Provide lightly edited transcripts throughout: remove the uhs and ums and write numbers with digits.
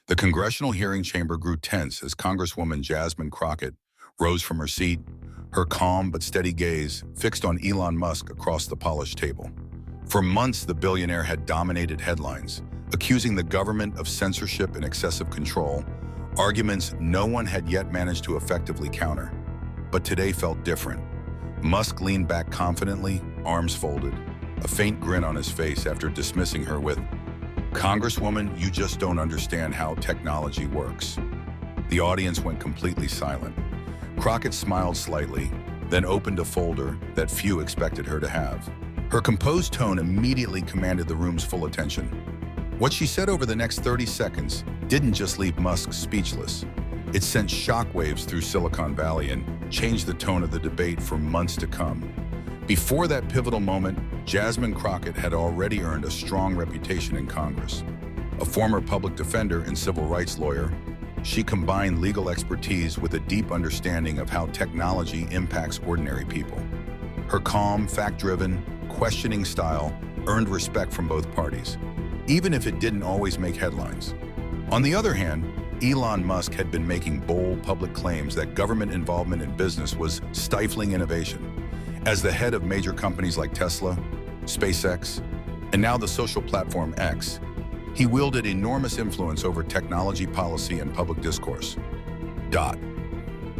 The congressional hearing chamber grew tense as Congresswoman Jasmine Crockett rose from her seat, her calm but steady gaze fixed on Elon Musk across the polished table. For months, the billionaire had dominated headlines, accusing the government of censorship and excessive control, arguments no one had yet managed to effectively counter. But today felt different. Musk leaned back confidently, arms folded, a faint grin on his face after dismissing her with, "Congresswoman, you just don't understand how technology works." The audience went completely silent. Crockett smiled slightly, then opened a folder that few expected her to have. Her composed tone immediately commanded the room's full attention. What she said over the next 30 seconds didn't just leave Musk speechless. It sent shockwaves through Silicon Valley and changed the tone of the debate for months to come. Before that pivotal moment, Jasmine Crockett had already earned a strong reputation in Congress. A former public defender and civil rights lawyer, she combined legal expertise with a deep understanding of how technology impacts ordinary people. Her calm, fact-driven, questioning style earned respect from both parties, even if it didn't always make headlines. On the other hand, Elon Musk had been making bold public claims that government involvement in business was stifling innovation. As the head of major companies like Tesla, SpaceX, and now the social platform X, he wielded enormous influence over technology policy and public discourse.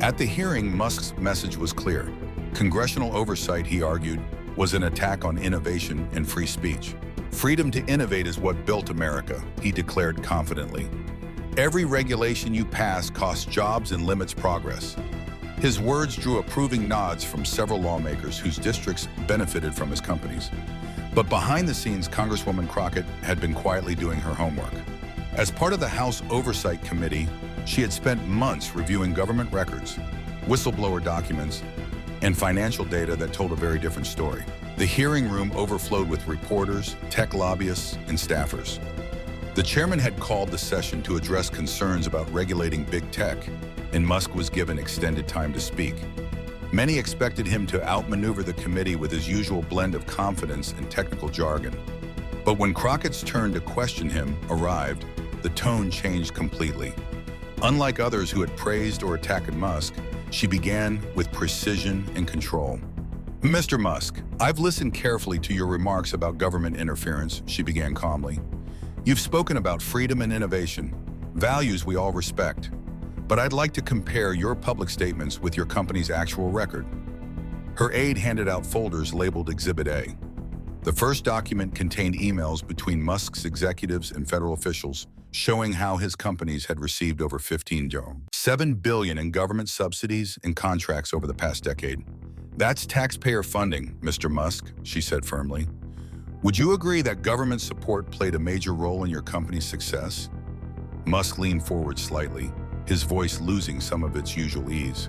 At the hearing, Musk's message was clear. Congressional oversight, he argued, was an attack on innovation and free speech. "Freedom to innovate is what built America," he declared confidently. "Every regulation you pass costs jobs and limits progress." His words drew approving nods from several lawmakers whose districts benefited from his companies. But behind the scenes, Congresswoman Crockett had been quietly doing her homework. As part of the House Oversight Committee, she had spent months reviewing government records, whistleblower documents, and financial data that told a very different story. The hearing room overflowed with reporters, tech lobbyists, and staffers. The chairman had called the session to address concerns about regulating big tech, and Musk was given extended time to speak. Many expected him to outmaneuver the committee with his usual blend of confidence and technical jargon. But when Crockett's turn to question him arrived, the tone changed completely. Unlike others who had praised or attacked Musk, she began with precision and control. "Mr. Musk, I've listened carefully to your remarks about government interference," she began calmly. "You've spoken about freedom and innovation, values we all respect. But I'd like to compare your public statements with your company's actual record." Her aide handed out folders labeled Exhibit A. The first document contained emails between Musk's executives and federal officials showing how his companies had received over $15.7 billion in government subsidies and contracts over the past decade. "That's taxpayer funding, Mr. Musk," she said firmly. "Would you agree that government support played a major role in your company's success?" Musk leaned forward slightly, his voice losing some of its usual ease.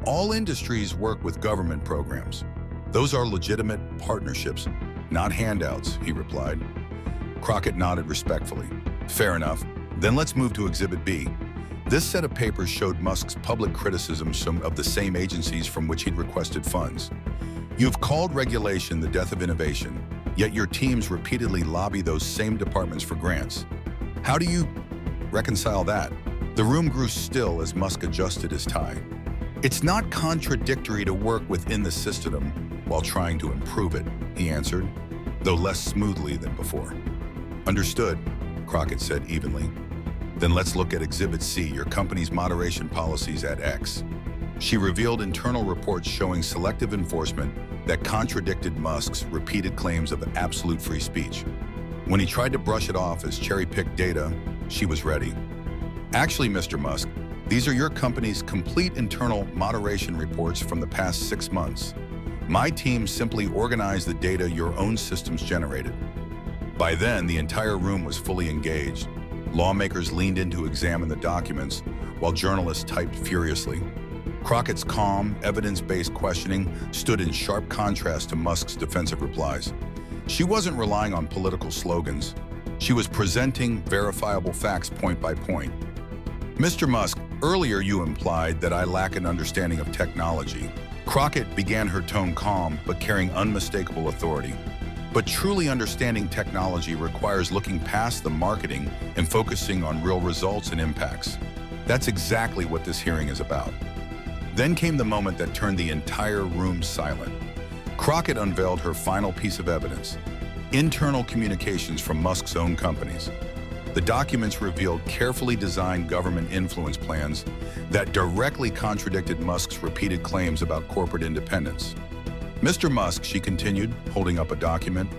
"All industries work with government programs. Those are legitimate partnerships, not handouts," he replied. Crockett nodded respectfully. "Fair enough. Then let's move to Exhibit B." This set of papers showed Musk's public criticisms of the same agencies from which he'd requested funds. "You've called regulation the death of innovation, yet your teams repeatedly lobby those same departments for grants. How do you reconcile that?" The room grew still as Musk adjusted his tie. "It's not contradictory to work within the system while trying to improve it," he answered, though less smoothly than before. "Understood," Crockett said evenly. "Then let's look at Exhibit C, your company's moderation policies at X." She revealed internal reports showing selective enforcement that contradicted Musk's repeated claims of absolute free speech. When he tried to brush it off as cherry-picked data, she was ready. "Actually, Mr. Musk, these are your company's complete internal moderation reports from the past 6 months. My team simply organized the data your own systems generated." By then, the entire room was fully engaged. Lawmakers leaned in to examine the documents, while journalists typed furiously. Crockett's calm, evidence-based questioning stood in sharp contrast to Musk's defensive replies. She wasn't relying on political slogans. She was presenting verifiable facts point by point. "Mr. Musk, earlier you implied that I lack an understanding of technology." Crockett began her tone calm but carrying unmistakable authority. But truly understanding technology requires looking past the marketing and focusing on real results and impacts. That's exactly what this hearing is about. Then came the moment that turned the entire room silent. Crockett unveiled her final piece of evidence: internal communications from Musk's own companies. The documents revealed carefully designed government influence plans that directly contradicted Musk's repeated claims about corporate independence. Mr. Musk, she continued, holding up a document,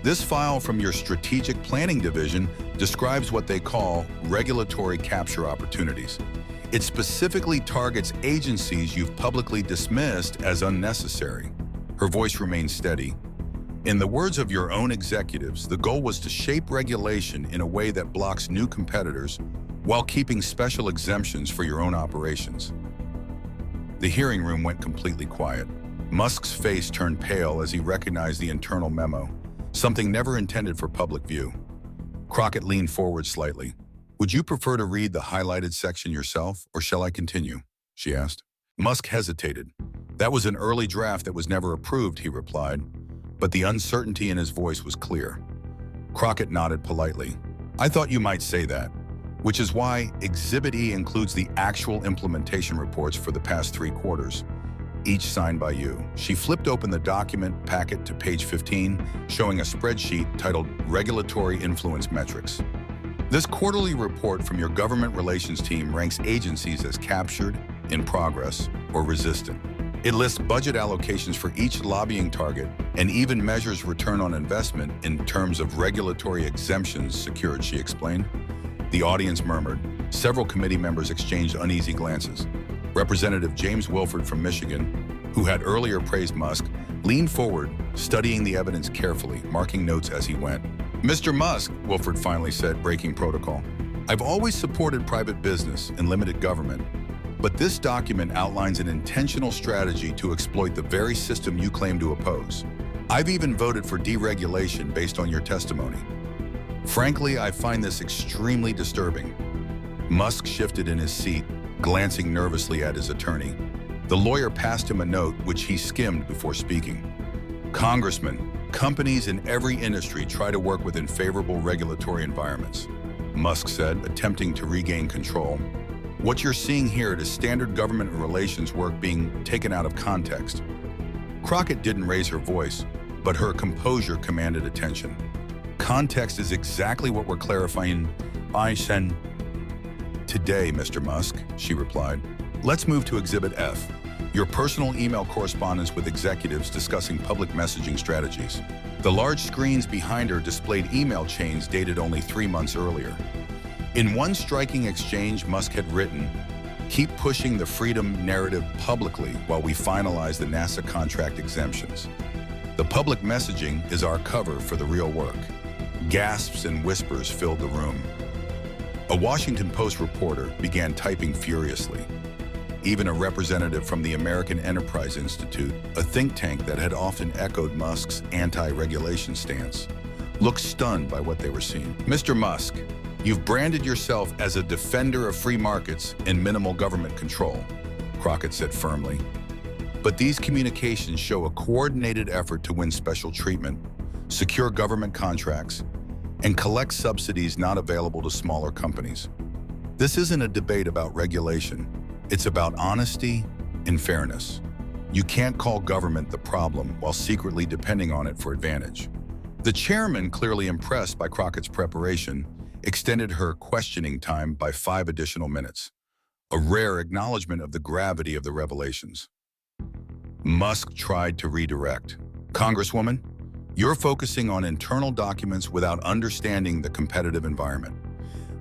this file from your strategic planning division describes what they call regulatory capture opportunities. It specifically targets agencies you've publicly dismissed as unnecessary. Her voice remained steady. In the words of your own executives, the goal was to shape regulation in a way that blocks new competitors while keeping special exemptions for your own operations. The hearing room went completely quiet. Musk's face turned pale as he recognized the internal memo, something never intended for public view. Crockett leaned forward slightly. Would you prefer to read the highlighted section yourself, or shall I continue? She asked. Musk hesitated. That was an early draft that was never approved, he replied, but the uncertainty in his voice was clear. Crockett nodded politely. I thought you might say that, which is why Exhibit E includes the actual implementation reports for the past 3 quarters, each signed by you. She flipped open the document packet to page 15, showing a spreadsheet titled Regulatory Influence Metrics. This quarterly report from your government relations team ranks agencies as captured, in progress, or resistant. It lists budget allocations for each lobbying target and even measures return on investment in terms of regulatory exemptions secured, she explained. The audience murmured. Several committee members exchanged uneasy glances. Representative James Wilford from Michigan, who had earlier praised Musk, leaned forward, studying the evidence carefully, marking notes as he went. Mr. Musk, Wilford finally said, breaking protocol, I've always supported private business and limited government, but this document outlines an intentional strategy to exploit the very system you claim to oppose. I've even voted for deregulation based on your testimony. Frankly, I find this extremely disturbing. Musk shifted in his seat, glancing nervously at his attorney. The lawyer passed him a note, which he skimmed before speaking. Congressman, companies in every industry try to work within favorable regulatory environments, Musk said, attempting to regain control. What you're seeing here is standard government relations work being taken out of context. Crockett didn't raise her voice, but her composure commanded attention. Context is exactly what we're clarifying. I send today, Mr. Musk, she replied. Let's move to Exhibit F, your personal email correspondence with executives discussing public messaging strategies. The large screens behind her displayed email chains dated only 3 months earlier. In one striking exchange, Musk had written, keep pushing the freedom narrative publicly while we finalize the NASA contract exemptions. The public messaging is our cover for the real work. Gasps and whispers filled the room. A Washington Post reporter began typing furiously. Even a representative from the American Enterprise Institute, a think tank that had often echoed Musk's anti-regulation stance, looked stunned by what they were seeing. Mr. Musk, you've branded yourself as a defender of free markets and minimal government control, Crockett said firmly. But these communications show a coordinated effort to win special treatment, secure government contracts, and collect subsidies not available to smaller companies. This isn't a debate about regulation. It's about honesty and fairness. You can't call government the problem while secretly depending on it for advantage. The chairman, clearly impressed by Crockett's preparation, extended her questioning time by 5 additional minutes, a rare acknowledgement of the gravity of the revelations. Musk tried to redirect. Congresswoman, you're focusing on internal documents without understanding the competitive environment.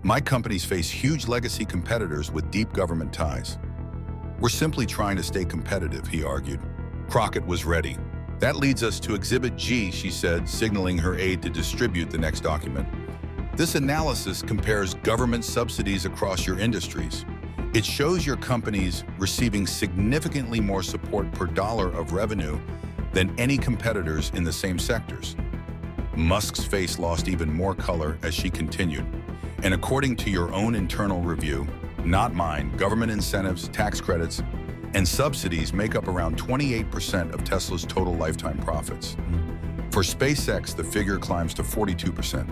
My companies face huge legacy competitors with deep government ties. We're simply trying to stay competitive, he argued. Crockett was ready. That leads us to Exhibit G, she said, signaling her aide to distribute the next document. This analysis compares government subsidies across your industries. It shows your companies receiving significantly more support per dollar of revenue than any competitors in the same sectors. Musk's face lost even more color as she continued. And according to your own internal review, not mine, government incentives, tax credits, and subsidies make up around 28% of Tesla's total lifetime profits. For SpaceX, the figure climbs to 42%.